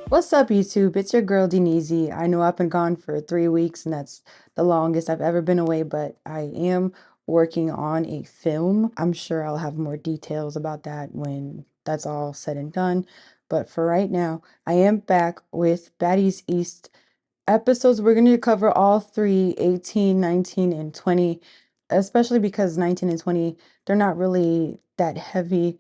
What's up, YouTube? It's your girl Denise. I know I've been gone for 3 weeks, and that's the longest I've ever been away, but I am working on a film. I'm sure I'll have more details about that when that's all said and done. But for right now, I am back with Baddies East episodes. We're going to cover all three: 18, 19, and 20, especially because 19 and 20, they're not really that heavy.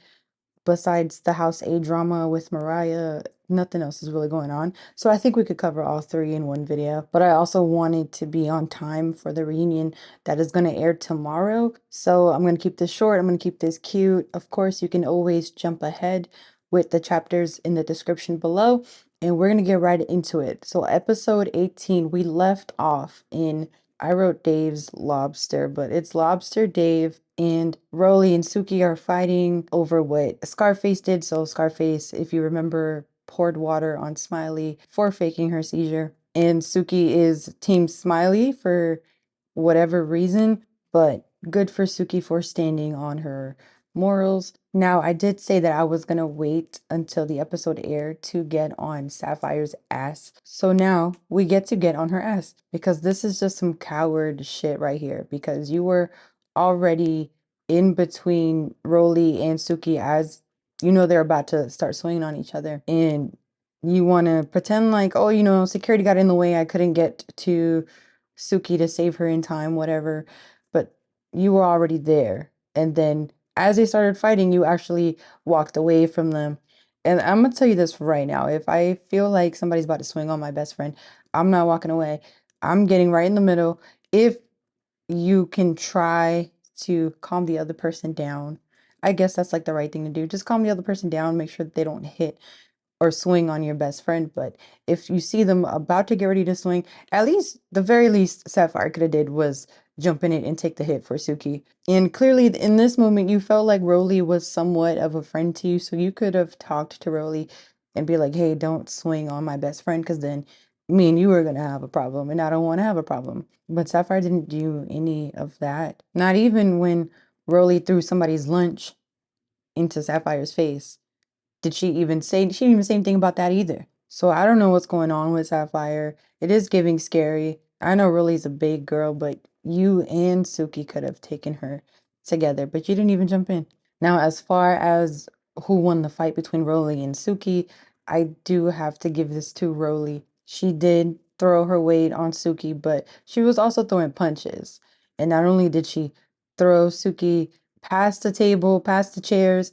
Besides the House A drama with Mariah, nothing else is really going on. So I think we could cover all three in one video. But I also wanted to be on time for the reunion that is going to air tomorrow. So I'm going to keep this short. I'm going to keep this cute. Of course, you can always jump ahead with the chapters in the description below. And we're going to get right into it. So episode 18, we left off in, I wrote Dave's lobster, but it's Lobster Dave, and Rolly and Suki are fighting over what Scarface did. So Scarface, if you remember, poured water on Smiley for faking her seizure. And Suki is Team Smiley for whatever reason, but good for Suki for standing on her morals. Now, I did say that I was gonna wait until the episode aired to get on Sapphire's ass. So now we get to get on her ass because this is just some coward shit right here. Because you were already in between Rolly and Suki, as you know they're about to start swinging on each other, and you want to pretend like, oh, security got in the way, I couldn't get to Suki to save her in time, whatever. But you were already there. And then as they started fighting, you actually walked away from them. And I'm gonna tell you this right now. If I feel like somebody's about to swing on my best friend, I'm not walking away. I'm getting right in the middle. If you can try to calm the other person down, I guess that's like the right thing to do. Just calm the other person down, make sure that they don't hit or swing on your best friend. But if you see them about to get ready to swing, at least the very least Sapphire could have did was jump in it and take the hit for Suki. And clearly in this moment you felt like Rolly was somewhat of a friend to you, so you could have talked to Rolly and be like, hey, don't swing on my best friend, because then me and you are gonna have a problem, and I don't want to have a problem. But Sapphire didn't do any of that. Not even when Rolly threw somebody's lunch into Sapphire's face did she even say, she didn't even say anything about that either. So I don't know what's going on with Sapphire. It is giving scary. I know Rolly's a big girl, but you and Suki could have taken her together, but you didn't even jump in. Now, as far as who won the fight between Rolly and Suki, I do have to give this to Rolly. She did throw her weight on Suki, but she was also throwing punches. And not only did she throw Suki past the table, past the chairs,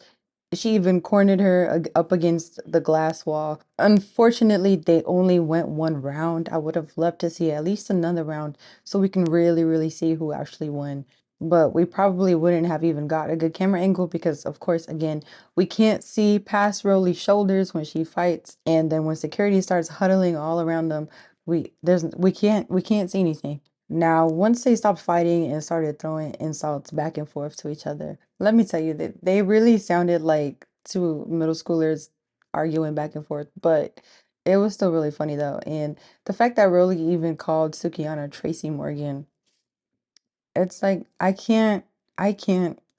she even cornered her up against the glass wall. Unfortunately, they only went one round. I would have loved to see at least another round so we can really, really see who actually won. But we probably wouldn't have even got a good camera angle because, of course, again, we can't see past Rolly's shoulders when she fights. And then when security starts huddling all around them, we can't see anything. Now, once they stopped fighting and started throwing insults back and forth to each other, let me tell you that they really sounded like two middle schoolers arguing back and forth, but it was still really funny though. And the fact that Rolly even called Sukiyana Tracy Morgan, it's like I can't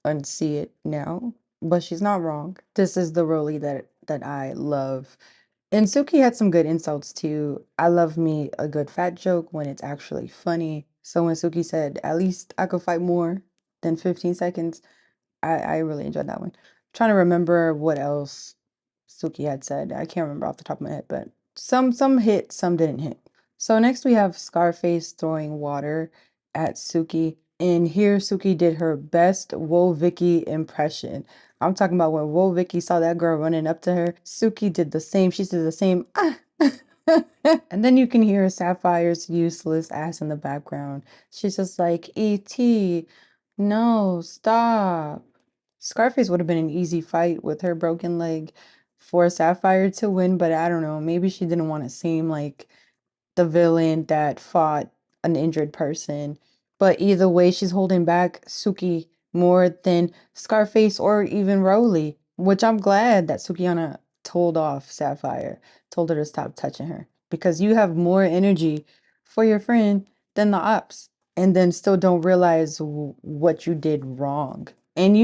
unsee it now, but she's not wrong. This is the Rolly that I love. And Suki had some good insults too. I love me a good fat joke when it's actually funny. So when Suki said, at least I could fight more than 15 seconds, I really enjoyed that one. Trying to remember what else Suki had said. I can't remember off the top of my head, but some hit, some didn't hit. So next we have Scarface throwing water at Suki. And here Suki did her best Woah Vicky impression. I'm talking about when Woah Vicky saw that girl running up to her, Suki did the same. She did the same. And then you can hear Sapphire's useless ass in the background. She's just like, E.T., no, stop. Scarface would have been an easy fight with her broken leg for Sapphire to win, but I don't know. Maybe she didn't want to seem like the villain that fought an injured person. But either way, she's holding back Suki more than Scarface or even Rolly, which I'm glad that Sukiyana told off Sapphire, told her to stop touching her, because you have more energy for your friend than the ops, and then still don't realize what you did wrong. And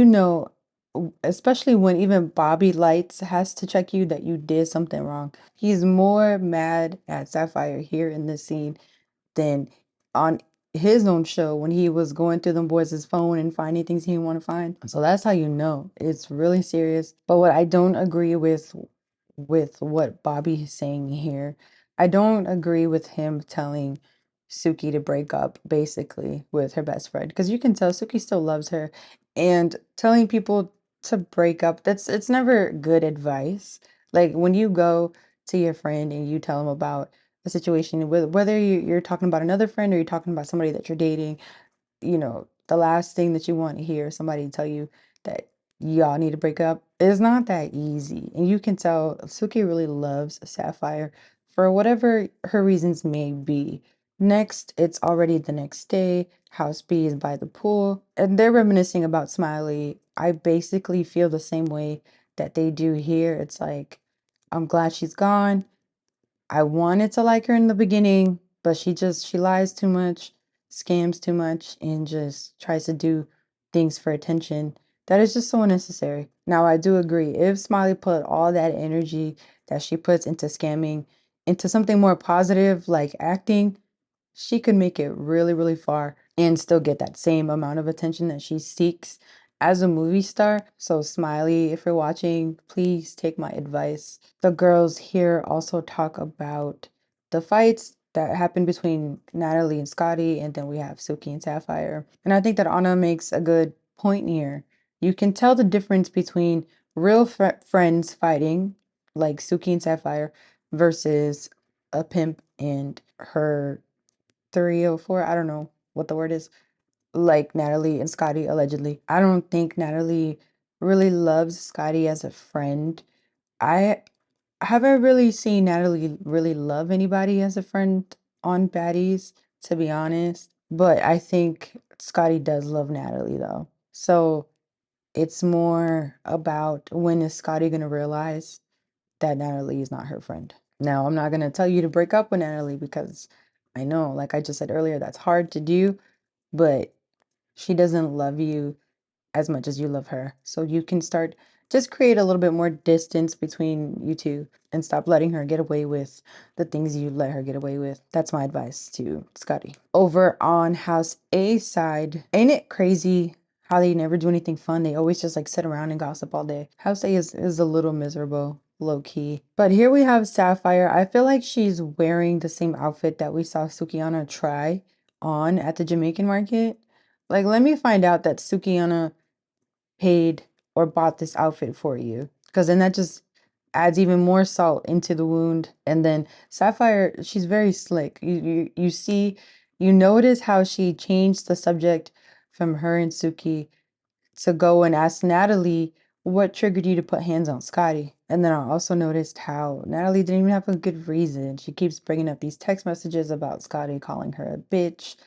especially when even Bobby Lights has to check you that you did something wrong. He's more mad at Sapphire here in this scene than on his own show when he was going through them boys' phone and finding things he didn't want to find. So that's how you know it's really serious. But what I don't agree with what Bobby is saying here, I don't agree with him telling Suki to break up basically with her best friend because you can tell Suki still loves her, and telling people to break up, that's it's never good advice. Like when you go to your friend and you tell them about a situation, whether you're talking about another friend or you're talking about somebody that you're dating, the last thing that you want to hear is somebody tell you that y'all need to break up is not that easy. And you can tell Suki really loves Sapphire for whatever her reasons may be. Next, it's already the next day. House B is by the pool, and they're reminiscing about Smiley. I basically feel the same way that they do here. It's like, I'm glad she's gone. I wanted to like her in the beginning, but she lies too much, scams too much, and just tries to do things for attention. That is just so unnecessary. Now, I do agree. If Smiley put all that energy that she puts into scamming into something more positive, like acting, she could make it really, really far and still get that same amount of attention that she seeks as a movie star. So, Smiley, if you're watching, please take my advice. The girls here also talk about the fights that happened between Natalie and Scotty, and then we have Suki and Sapphire. And I think that Anna makes a good point here. You can tell the difference between real friends fighting, like Suki and Sapphire, versus a pimp and her 304. I don't know what the word is. Like Natalie and Scotty, allegedly. I don't think Natalie really loves Scotty as a friend. I haven't really seen Natalie really love anybody as a friend on Baddies, to be honest. But I think Scotty does love Natalie, though. So it's more about when is Scotty going to realize that Natalie is not her friend. Now, I'm not going to tell you to break up with Natalie because I know, like I just said earlier, that's hard to do, but she doesn't love you as much as you love her. So you can start just create a little bit more distance between you two and stop letting her get away with the things you let her get away with. That's my advice to Scotty. Over on House A side, ain't it crazy how they never do anything fun? They always just like sit around and gossip all day. House A is a little miserable. Low key. But here we have Sapphire. I feel like she's wearing the same outfit that we saw Sukihana try on at the Jamaican market. Like, let me find out that Sukihana paid or bought this outfit for you, because then that just adds even more salt into the wound. And then Sapphire, she's very slick. You see, you notice how she changed the subject from her and Suki to go and ask Natalie what triggered you to put hands on Scotty. And then I also noticed how Natalie didn't even have a good reason. She keeps bringing up these text messages about Scotty calling her a bitch,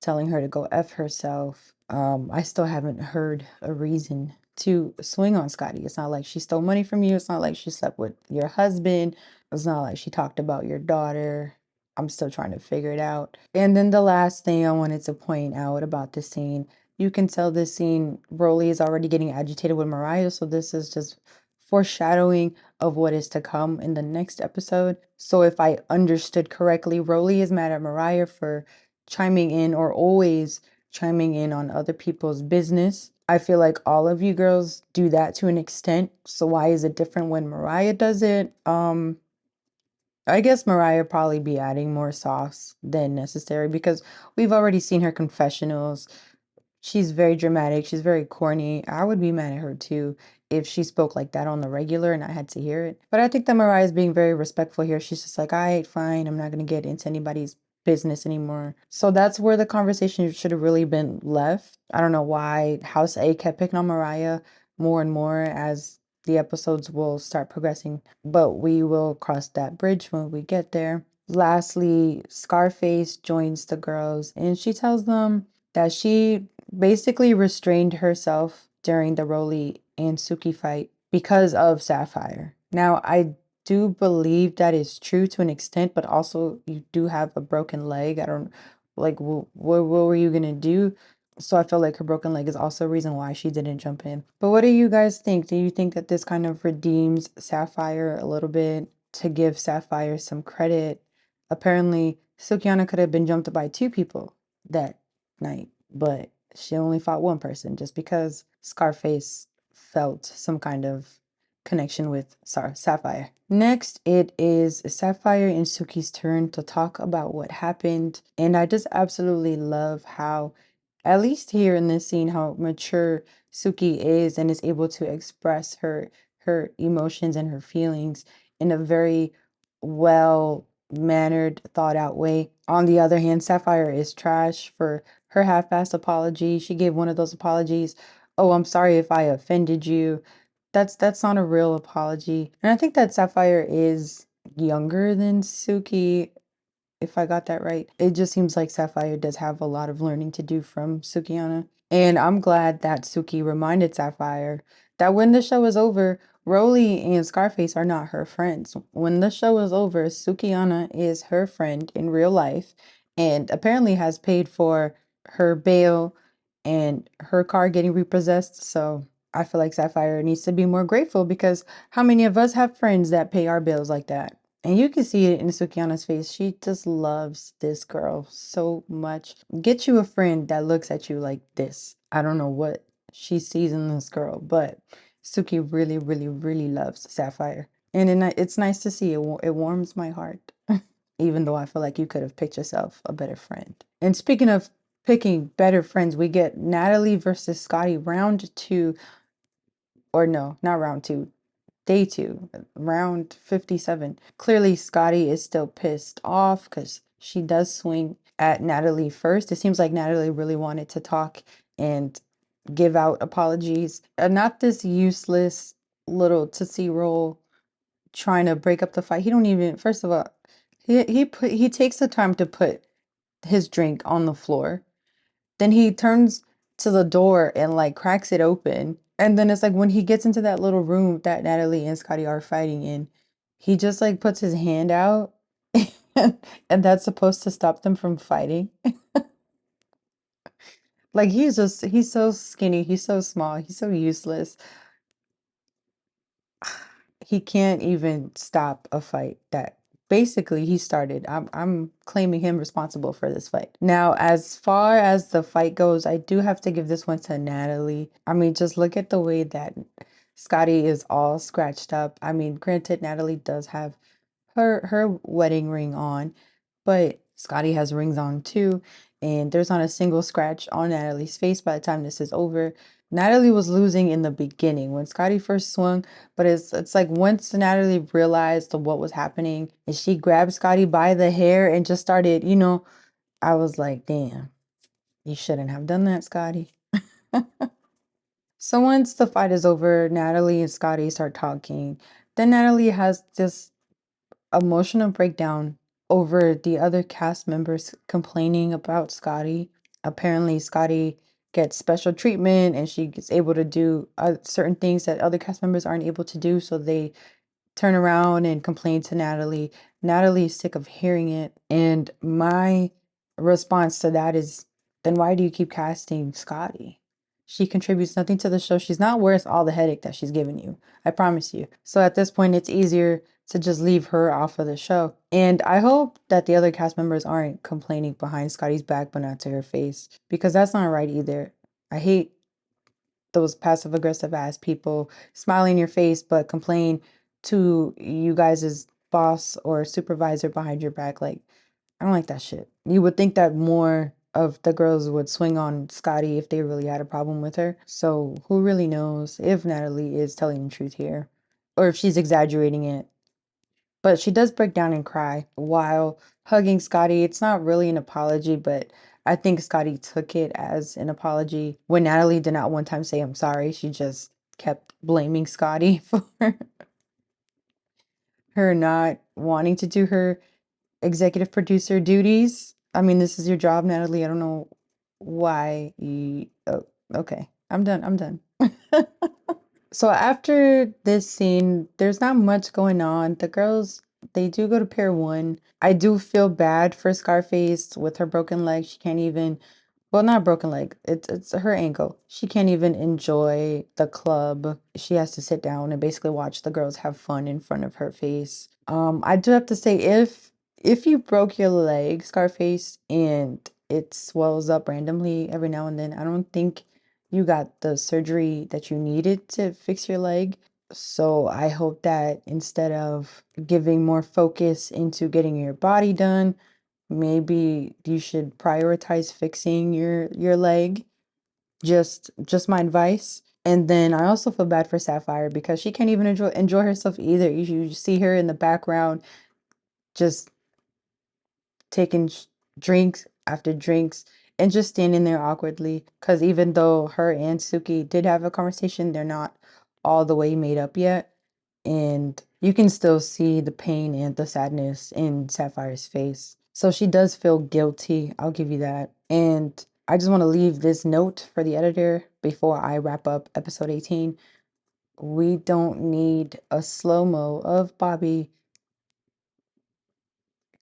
telling her to go F herself. I still haven't heard a reason to swing on Scotty. It's not like she stole money from you. It's not like she slept with your husband. It's not like she talked about your daughter. I'm still trying to figure it out. And then the last thing I wanted to point out about this scene, you can tell this scene, Broly is already getting agitated with Mariah. So this is just foreshadowing of what is to come in the next episode. So if I understood correctly, Broly is mad at Mariah for chiming in or always chiming in on other people's business. I feel like all of you girls do that to an extent. So why is it different when Mariah does it? I guess Mariah probably be adding more sauce than necessary because we've already seen her confessionals. She's very dramatic. She's very corny. I would be mad at her too if she spoke like that on the regular and I had to hear it. But I think that Mariah is being very respectful here. She's just like, all right, fine. I'm not going to get into anybody's business anymore. So that's where the conversation should have really been left. I don't know why House A kept picking on Mariah more and more as the episodes will start progressing, but we will cross that bridge when we get there. Lastly, Scarface joins the girls and she tells them that she basically restrained herself during the Rolly and Suki fight because of Sapphire. Now, I do believe that is true to an extent, but also you do have a broken leg. I don't like what were you gonna do? So I feel like her broken leg is also a reason why she didn't jump in. But what do you guys think? Do you think that this kind of redeems Sapphire a little bit to give Sapphire some credit? Apparently, Sukiana could have been jumped by two people that night, but she only fought one person just because Scarface felt some kind of connection with Sapphire. Next, it is Sapphire and Suki's turn to talk about what happened. And I just absolutely love how, at least here in this scene, how mature Suki is and is able to express her emotions and her feelings in a very well mannered, thought out way. On the other hand, Sapphire is trash for her half-assed apology. She gave one of those apologies. Oh, I'm sorry if I offended you. That's not a real apology. And I think that Sapphire is younger than Suki, if I got that right. It just seems like Sapphire does have a lot of learning to do from Sukiana. And I'm glad that Suki reminded Sapphire that when the show is over, Rolly and Scarface are not her friends. When the show is over, Sukiana is her friend in real life and apparently has paid for her bail and her car getting repossessed. So I feel like Sapphire needs to be more grateful because how many of us have friends that pay our bills like that? And you can see it in Sukiana's face. She just loves this girl so much. Get you a friend that looks at you like this. I don't know what she sees in this girl, but Suki really, really, really loves Sapphire. And it's nice to see. It warms my heart, even though I feel like you could have picked yourself a better friend. And speaking of picking better friends, we get Natalie versus Scotty round two, or no, not round two, day two, round 57. Clearly, Scotty is still pissed off because she does swing at Natalie first. It seems like Natalie really wanted to talk and give out apologies. Not this useless little Tootsie Roll trying to break up the fight. He don't even, first of all, he takes the time to put his drink on the floor. Then he turns to the door and like cracks it open. And then it's like when he gets into that little room that Natalie and Scotty are fighting in, he just like puts his hand out and that's supposed to stop them from fighting. Like he's so skinny, he's so small, he's so useless. He can't even stop a fight that basically he started. I'm claiming him responsible for this fight. Now, as far as the fight goes, I do have to give this one to Natalie. I mean, just look at the way that Scotty is all scratched up. I mean, granted, Natalie does have her wedding ring on, but Scotty has rings on too, and there's not a single scratch on Natalie's face by the time this is over. Natalie was losing in the beginning when Scotty first swung, but it's like once Natalie realized what was happening and she grabbed Scotty by the hair and just started, I was like, damn, you shouldn't have done that, Scotty. So once the fight is over, Natalie and Scotty start talking. Then Natalie has this emotional breakdown over the other cast members complaining about Scotty. Apparently, Scotty gets special treatment and she gets able to do certain things that other cast members aren't able to do. So they turn around and complain to Natalie. Natalie is sick of hearing it. And my response to that is, then why do you keep casting Scotty? She contributes nothing to the show. She's not worth all the headache that she's giving you. I promise you. So at this point, it's easier to just leave her off of the show. And I hope that the other cast members aren't complaining behind Scotty's back, but not to her face, because that's not right either. I hate those passive aggressive ass people smile in your face but complain to you guys as boss or supervisor behind your back. Like, I don't like that shit. You would think that more of the girls would swing on Scotty if they really had a problem with her. So who really knows if Natalie is telling the truth here or if she's exaggerating it. But she does break down and cry while hugging Scotty. It's not really an apology, but I think Scotty took it as an apology. When Natalie did not one time say, I'm sorry, she just kept blaming Scotty for her not wanting to do her executive producer duties. I mean, this is your job, Natalie. I don't know why you. Oh, okay. I'm done. I'm done. So after this scene, there's not much going on. The girls, they do go to Pier 1. I do feel bad for Scarface with her broken leg. She can't even, Well, not a broken leg. It's her ankle. She can't even enjoy the club. She has to sit down and basically watch the girls have fun in front of her face. I do have to say, if you broke your leg, Scarface, and it swells up randomly every now and then, I don't think you got the surgery that you needed to fix your leg. So I hope that instead of giving more focus into getting your body done, maybe you should prioritize fixing your leg. Just my advice. And then I also feel bad for Sapphire because she can't even enjoy herself either. You see her in the background just taking drinks after drinks and just standing there awkwardly. Because even though her and Suki did have a conversation, they're not all the way made up yet. And you can still see the pain and the sadness in Sapphire's face. So she does feel guilty. I'll give you that. And I just want to leave this note for the editor before I wrap up episode 18. We don't need a slow-mo of Bobby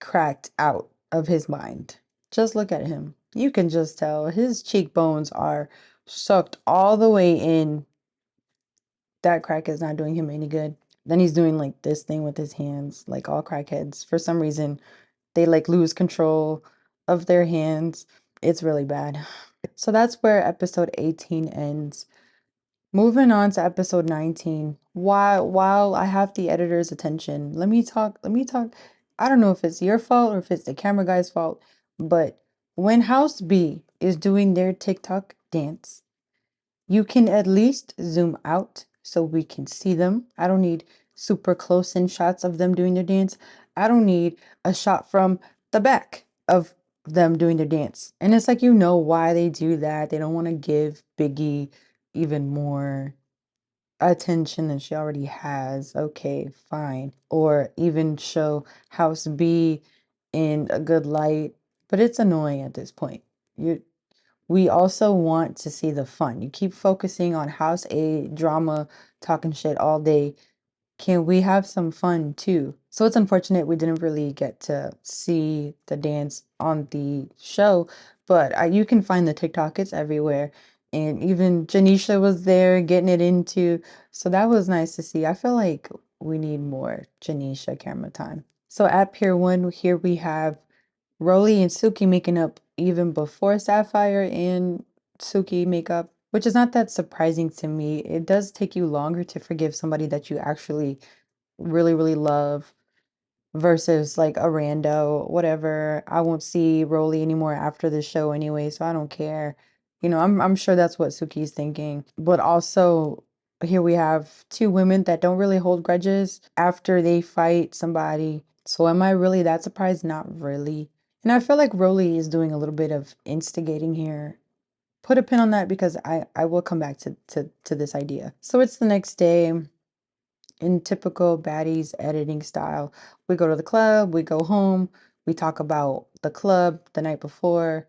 cracked out of his mind. Just look at him. You can just tell his cheekbones are sucked all the way in. That crack is not doing him any good. Then he's doing like this thing with his hands, like all crackheads. For some reason, they like lose control of their hands. It's really bad. So that's where episode 18 ends. Moving on to episode 19. While I have the editor's attention, let me talk. I don't know if it's your fault or if it's the camera guy's fault, but when House B is doing their TikTok dance, you can at least zoom out so we can see them. I don't need super close in shots of them doing their dance. I don't need a shot from the back of them doing their dance. And it's like, you know why they do that. They don't want to give Biggie even more attention than she already has. Okay, fine. Or even show House B in a good light. But it's annoying at this point. You we also want to see the fun. You keep focusing on House A drama, talking shit all day. Can we have some fun too? So it's unfortunate we didn't really get to see the dance on the show, but you can find the TikTok, it's everywhere. And even Janisha was there getting it into. So that was nice to see. I feel like we need more Janisha camera time. So at Pier 1, here we have Rolly and Suki making up even before Sapphire and Suki make up, which is not that surprising to me. It does take you longer to forgive somebody that you actually really, really love versus like a rando, whatever. I won't see Rolly anymore after the show anyway, so I don't care. I'm sure that's what Suki's thinking. But also here we have two women that don't really hold grudges after they fight somebody. So am I really that surprised? Not really. And I feel like Rolly is doing a little bit of instigating here. Put a pin on that because I will come back to this idea. So it's the next day. In typical baddies editing style, we go to the club, we go home, we talk about the club the night before.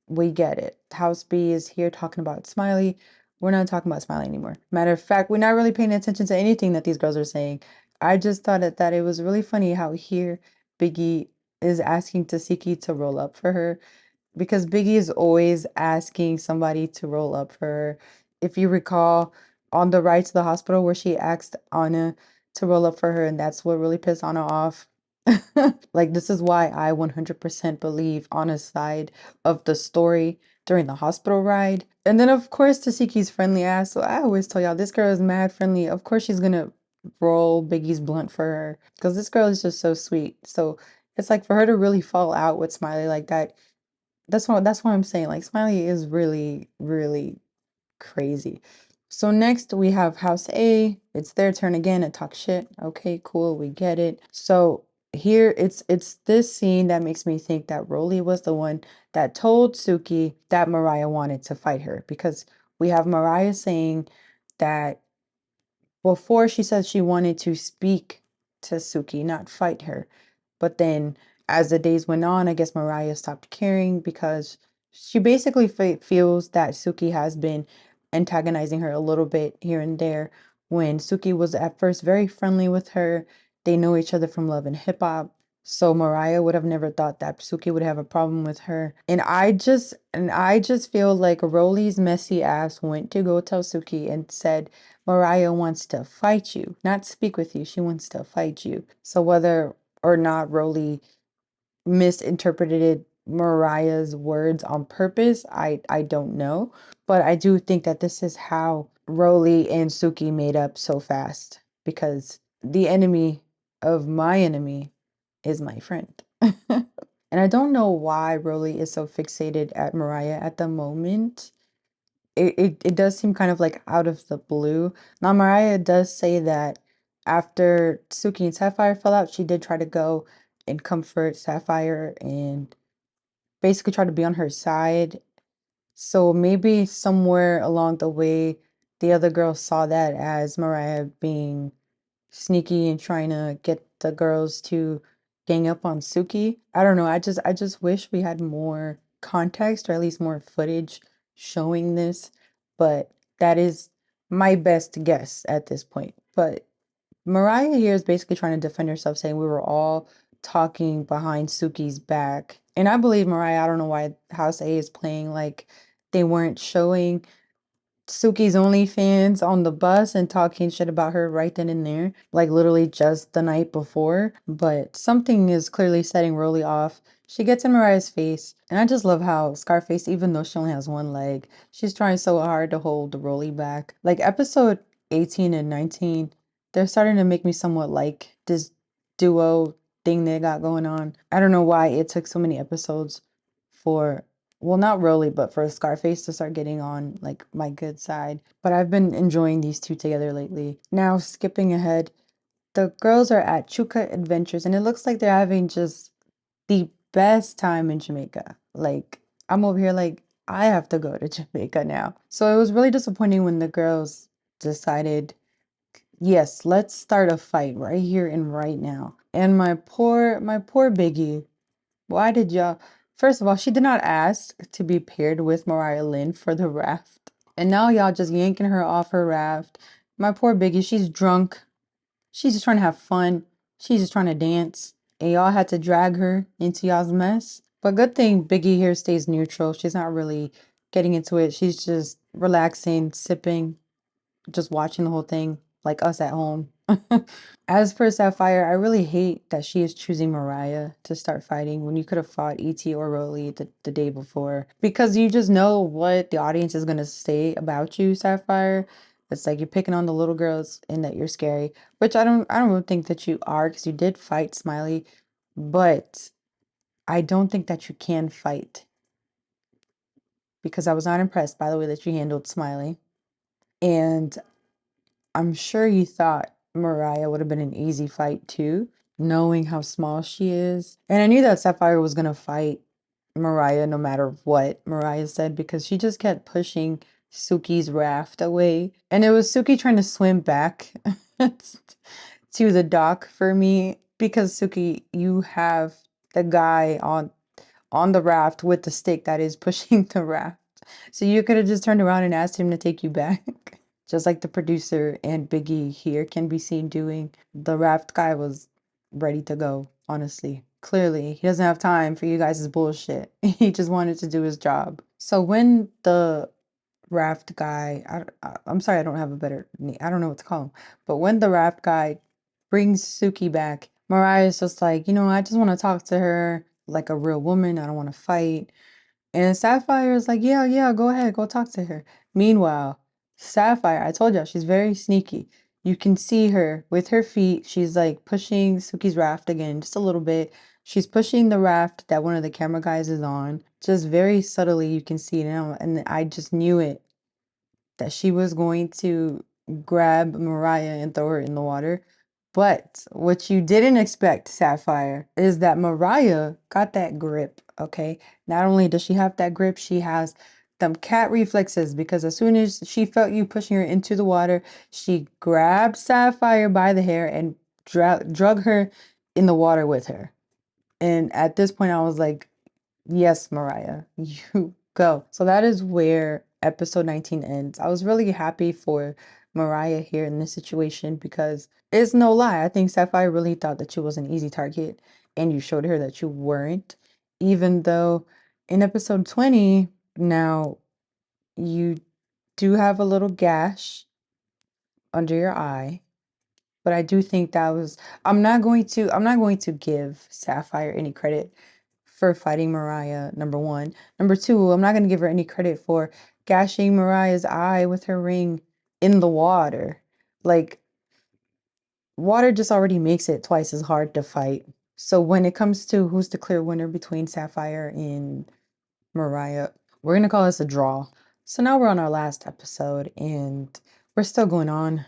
We get it. House B is here talking about Smiley. We're not talking about Smiley anymore. Matter of fact, we're not really paying attention to anything that these girls are saying. I just thought that it was really funny how here Biggie is asking Tasiki to roll up for her because Biggie is always asking somebody to roll up for her. If you recall, on the ride to the hospital where she asked Anna to roll up for her, and that's what really pissed Anna off. Like, this is why I 100% believe Anna's side of the story during the hospital ride. And then, of course, Tasiki's friendly ass. So I always tell y'all, this girl is mad friendly. Of course, she's gonna roll Biggie's blunt for her because this girl is just so sweet. So it's like for her to really fall out with Smiley like that, that's why I'm saying like Smiley is really, really crazy. So next we have House A. It's their turn again to talk shit. Okay, cool, we get it. So here it's this scene that makes me think that Rolly was the one that told Suki that Mariah wanted to fight her because we have Mariah saying that before she said she wanted to speak to Suki, not fight her. But then as the days went on, I guess Mariah stopped caring because she basically feels that Suki has been antagonizing her a little bit here and there. When Suki was at first very friendly with her, they know each other from Love and Hip Hop. So Mariah would have never thought that Suki would have a problem with her. And I just feel like Rolly's messy ass went to go tell Suki and said Mariah wants to fight you, not speak with you. She wants to fight you. So whether or not Rolly misinterpreted Mariah's words on purpose, I don't know. But I do think that this is how Rolly and Suki made up so fast because the enemy of my enemy is my friend. And I don't know why Rolly is so fixated at Mariah at the moment. It does seem kind of like out of the blue. Now, Mariah does say that after Suki and Sapphire fell out, she did try to go and comfort Sapphire and basically try to be on her side. So maybe somewhere along the way, the other girls saw that as Mariah being sneaky and trying to get the girls to gang up on Suki. I don't know. I just wish we had more context or at least more footage showing this, but that is my best guess at this point. But Mariah here is basically trying to defend herself, saying we were all talking behind Suki's back. And I believe Mariah, I don't know why House A is playing like they weren't showing Suki's OnlyFans on the bus and talking shit about her right then and there, like literally just the night before. But something is clearly setting Rolly off. She gets in Mariah's face, and I just love how Scarface, even though she only has one leg, she's trying so hard to hold Rolly back. Like episode 18 and 19, they're starting to make me somewhat like this duo thing they got going on. I don't know why it took so many episodes for well, not really, but for Scarface to start getting on like my good side. But I've been enjoying these two together lately. Now, skipping ahead, the girls are at Chuka Adventures, and it looks like they're having just the best time in Jamaica. Like, I'm over here like, I have to go to Jamaica now. So it was really disappointing when the girls decided, yes, let's start a fight right here and right now. And my poor Biggie, why did y'all? First of all, she did not ask to be paired with Mariah Lynn for the raft. And now y'all just yanking her off her raft. My poor Biggie, she's drunk. She's just trying to have fun. She's just trying to dance. And y'all had to drag her into y'all's mess. But good thing Biggie here stays neutral. She's not really getting into it. She's just relaxing, sipping, just watching the whole thing like us at home. As for Sapphire, I really hate that she is choosing Mariah to start fighting when you could have fought E.T. or Rolly the day before. Because you just know what the audience is going to say about you, Sapphire. It's like you're picking on the little girls and that you're scary, which I don't really think that you are because you did fight Smiley, but I don't think that you can fight because I was not impressed by the way that you handled Smiley. And I'm sure you thought Mariah would have been an easy fight too, knowing how small she is. And I knew that Sapphire was gonna fight Mariah no matter what Mariah said because she just kept pushing Suki's raft away. And it was Suki trying to swim back to the dock for me because Suki, you have the guy on the raft with the stick that is pushing the raft. So you could have just turned around and asked him to take you back. Just like the producer and Biggie here can be seen doing. The raft guy was ready to go, honestly. Clearly, he doesn't have time for you guys' bullshit. He just wanted to do his job. So when the raft guy, I'm sorry, I don't have a better name. I don't know what to call him. But when the raft guy brings Suki back, Mariah's just like, I just want to talk to her like a real woman. I don't want to fight. And Sapphire is like, yeah, yeah, go ahead, go talk to her. Meanwhile, Sapphire, I told you, she's very sneaky. You can see her with her feet. She's like pushing Suki's raft again, just a little bit. She's pushing the raft that one of the camera guys is on. Just very subtly, you can see it now. And I just knew it that she was going to grab Mariah and throw her in the water. But what you didn't expect, Sapphire, is that Mariah got that grip, okay? Not only does she have that grip, she has them cat reflexes because as soon as she felt you pushing her into the water, she grabbed Sapphire by the hair and drug her in the water with her. And at this point, I was like, yes, Mariah, you go. So that is where episode 19 ends. I was really happy for Mariah here in this situation because it's no lie. I think Sapphire really thought that she was an easy target. and you showed her that you weren't, even though in episode 20, now you do have a little gash under your eye. But I do think that was I'm not going to give Sapphire any credit for fighting Mariah, number one. Number two, I'm not gonna give her any credit for gashing Mariah's eye with her ring in the water. Like, water just already makes it twice as hard to fight. So when it comes to who's the clear winner between Sapphire and Mariah, we're gonna call this a draw. So now we're on our last episode and we're still going on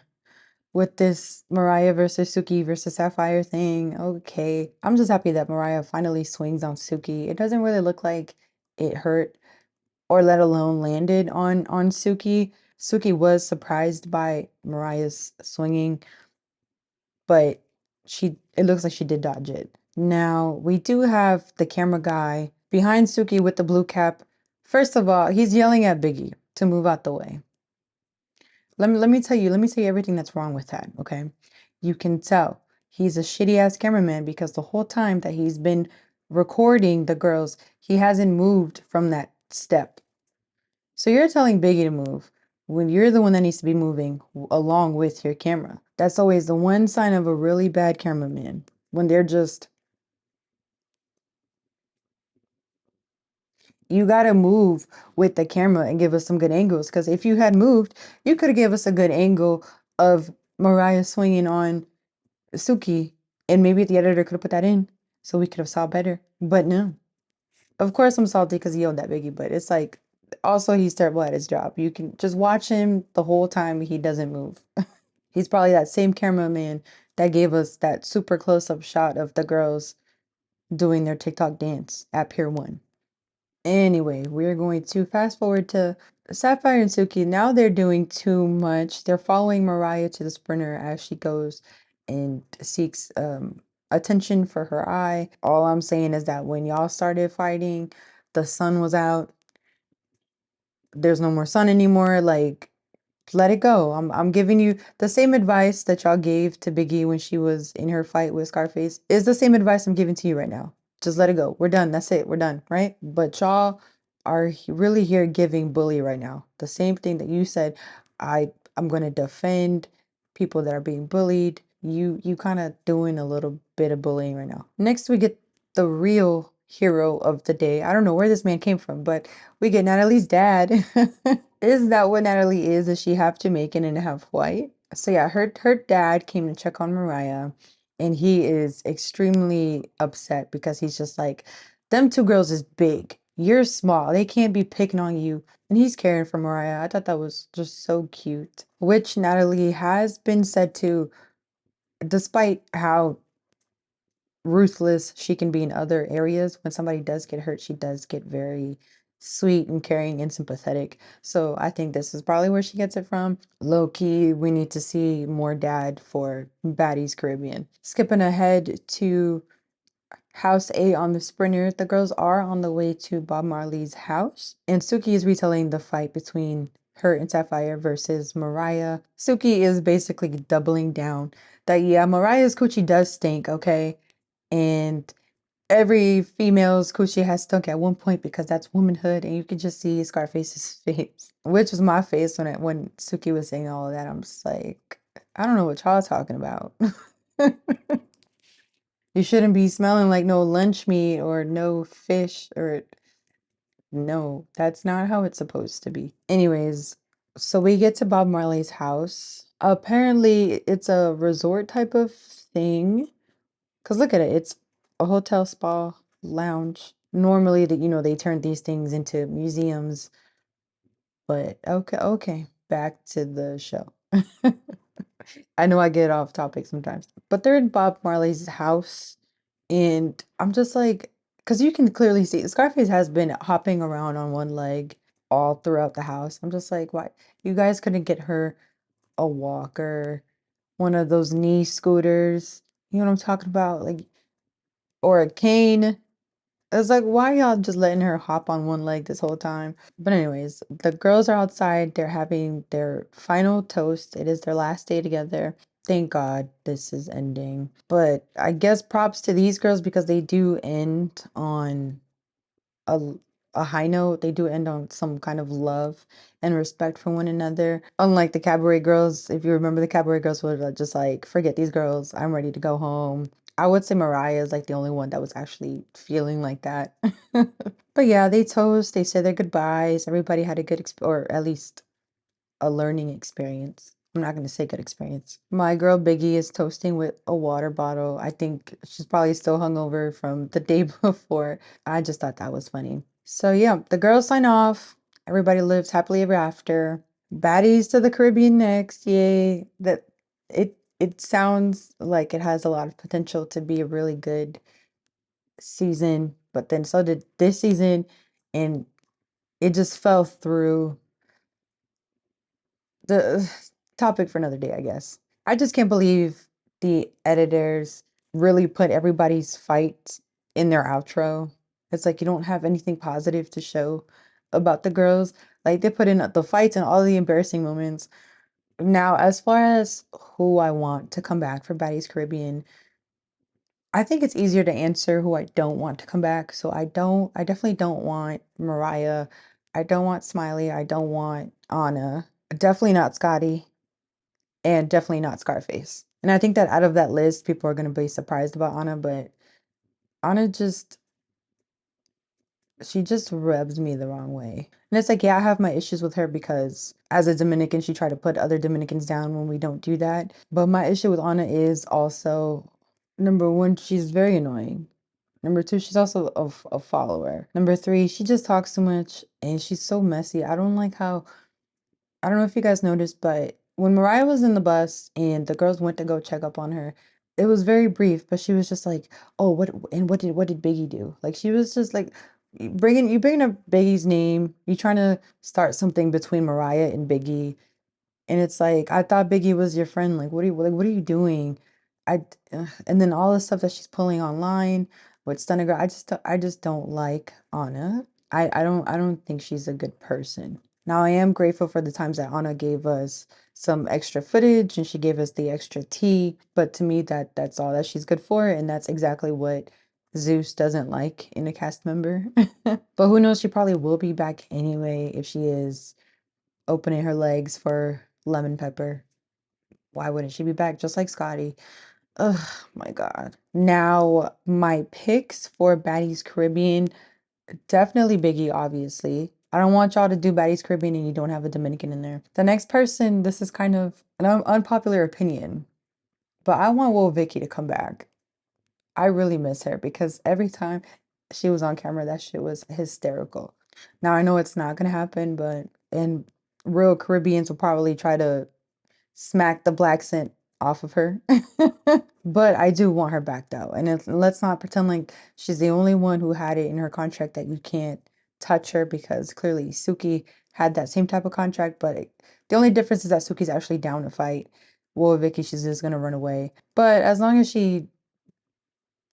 with this Mariah versus Suki versus Sapphire thing. Okay. I'm just happy that Mariah finally swings on Suki. It doesn't really look like it hurt or let alone landed on Suki. Suki was surprised by Mariah's swinging, but it looks like she did dodge it. Now, we do have the camera guy behind Suki with the blue cap. First of all, he's yelling at Biggie to move out the way. Let me tell you everything that's wrong with that, okay? You can tell he's a shitty ass cameraman because the whole time that he's been recording the girls, he hasn't moved from that step. So you're telling Biggie to move when you're the one that needs to be moving along with your camera. That's always the one sign of a really bad cameraman when they're just, you gotta move with the camera and give us some good angles. Because if you had moved, you could have gave us a good angle of Mariah swinging on Suki, and maybe the editor could have put that in so we could have saw better. But no. Of course, I'm salty because he yelled at Biggie, but it's like also he's terrible at his job. You can just watch him the whole time he doesn't move. He's probably that same cameraman that gave us that super close-up shot of the girls doing their TikTok dance at Pier 1. Anyway, we're going to fast forward to Sapphire and Suki. Now they're doing too much. They're following Mariah to the sprinter as she goes and seeks attention for her eye. All I'm saying is that when y'all started fighting, the sun was out. There's no more sun anymore. Like, let it go. I'm giving you the same advice that y'all gave to Biggie when she was in her fight with Scarface is the same advice I'm giving to you right now. Just let it go. We're done. That's it. We're done, right? But y'all are really here giving bully right now. The same thing that you said, I'm going to defend people that are being bullied. You kind of doing a little bit of bullying right now. Next we get the real hero of the day. I don't know where this man came from, but we get Natalie's dad. Is that what Natalie is? Does she have Jamaican and half white? So yeah, her dad came to check on Mariah, and he is extremely upset because he's just like, them two girls is big. You're small. They can't be picking on you. And he's caring for Mariah. I thought that was just so cute. Which Natalie has been said to, despite how ruthless she can be in other areas, when somebody does get hurt, she does get very sweet and caring and sympathetic. So I think this is probably where she gets it from. Low key, we need to see more dad for Baddies Caribbean. Skipping ahead to House A on the sprinter, the girls are on the way to Bob Marley's house, and Suki is retelling the fight between her and Sapphire versus Mariah. Suki is basically doubling down that, yeah, Mariah's coochie does stink, okay? And every female's coochie has stunk at one point because that's womanhood, and you could just see Scarface's face, which was my face when Suki was saying all of that. I'm just like, I don't know what y'all talking about. You shouldn't be smelling like no lunch meat or no fish or no, that's not how it's supposed to be. Anyways, so we get to Bob Marley's house. Apparently, it's a resort type of thing. Because look at it, it's a hotel spa lounge. Normally, they turn these things into museums, but okay, back to the show. I know I get off topic sometimes, but they're in Bob Marley's house, and I'm just like, because you can clearly see Scarface has been hopping around on one leg all throughout the house. I'm just like, why? You guys couldn't get her a walker, one of those knee scooters. You know what I'm talking about? Like, or a cane. It's like, why y'all just letting her hop on one leg this whole time? But anyways, the girls are outside. They're having their final toast. It is their last day together. thank God this is ending. But I guess props to these girls because they do end on a a high note. They do end on some kind of love and respect for one another. Unlike the Cabaret girls, if you remember, the Cabaret girls were just like, forget these girls. I'm ready to go home. I would say Mariah is like the only one that was actually feeling like that. But yeah, they toast, they say their goodbyes. Everybody had a good or at least a learning experience. I'm not going to say good experience. My girl Biggie is toasting with a water bottle. I think she's probably still hungover from the day before. I just thought that was funny. So yeah, the girls sign off. Everybody lives happily ever after. Baddies to the Caribbean next. Yay. It sounds like it has a lot of potential to be a really good season, but then so did this season, and it just fell through. The topic for another day, I guess. I just can't believe the editors really put everybody's fight in their outro. It's like you don't have anything positive to show about the girls. Like they put in the fights and all the embarrassing moments. Now, as far as who I want to come back for Baddies Caribbean, I think it's easier to answer who I don't want to come back. So I definitely don't want Mariah. I don't want Smiley. I don't want Anna. Definitely not Scotty. And definitely not Scarface. And I think that out of that list, people are going to be surprised about Anna, but Anna just, she just rubs me the wrong way. And it's like, yeah, I have my issues with her because as a Dominican, she tried to put other Dominicans down when we don't do that. But my issue with Anna is also number one, she's very annoying. Number two, she's also a follower. Number three, she just talks too much and she's so messy. I don't like how I don't know if you guys noticed, but when Mariah was in the bus and the girls went to go check up on her, it was very brief, but she was just like, "Oh, what did Biggie do?" Like she was just like you bringing up Biggie's name, you trying to start something between Mariah and Biggie, and it's like, I thought Biggie was your friend. What are you doing? And then all the stuff that she's pulling online with Stunner Girl, I just don't like Anna. I don't think she's a good person. Now I am grateful for the times that Anna gave us some extra footage and she gave us the extra tea, but to me that's all that she's good for, and that's exactly what Zeus doesn't like in a cast member. But who knows, she probably will be back anyway if she is opening her legs for Lemon Pepper. Why wouldn't she be back just like Scotty? Oh my God. Now, my picks for Baddies Caribbean, definitely Biggie, obviously. I don't want y'all to do Baddies Caribbean and you don't have a Dominican in there. The next person, this is kind of an unpopular opinion, but I want Will Vicky to come back. I really miss her because every time she was on camera, that shit was hysterical. Now, I know it's not gonna happen, but and real Caribbeans will probably try to smack the black scent off of her. But I do want her back though. And let's not pretend like she's the only one who had it in her contract that you can't touch her because clearly Suki had that same type of contract, but the only difference is that Suki's actually down to fight. Well, Vicky, she's just gonna run away. But as long as she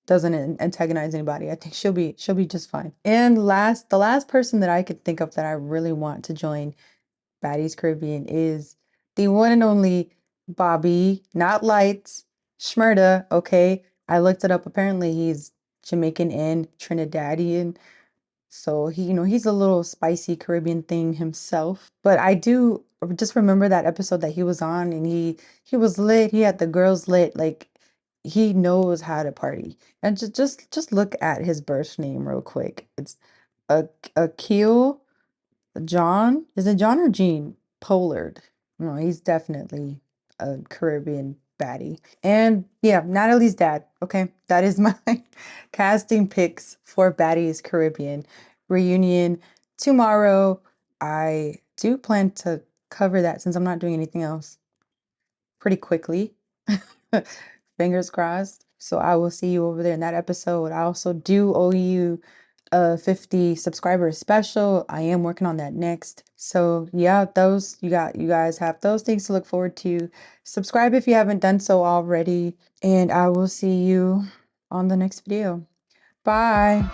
doesn't antagonize anybody, I think she'll be just fine. And the last person that I could think of that I really want to join Baddies Caribbean is the one and only Bobby, not Lights, Shmurda, okay? I looked it up. Apparently he's Jamaican and Trinidadian. So he's a little spicy Caribbean thing himself. But I do just remember that episode that he was on and he was lit. He had the girls lit. Like he knows how to party. And just look at his birth name real quick. It's a Akil John? Is it John or Gene? Pollard. No, he's definitely a Caribbean baddie. And yeah, Natalie's dad. Okay, that is my casting picks for Baddies Caribbean reunion tomorrow. I do plan to cover that since I'm not doing anything else pretty quickly. Fingers crossed. So I will see you over there in that episode. I also do owe you a 50 subscriber special. I am working on that next. So yeah, those you guys have those things to look forward to. Subscribe if you haven't done so already, and I will see you on the next video. Bye.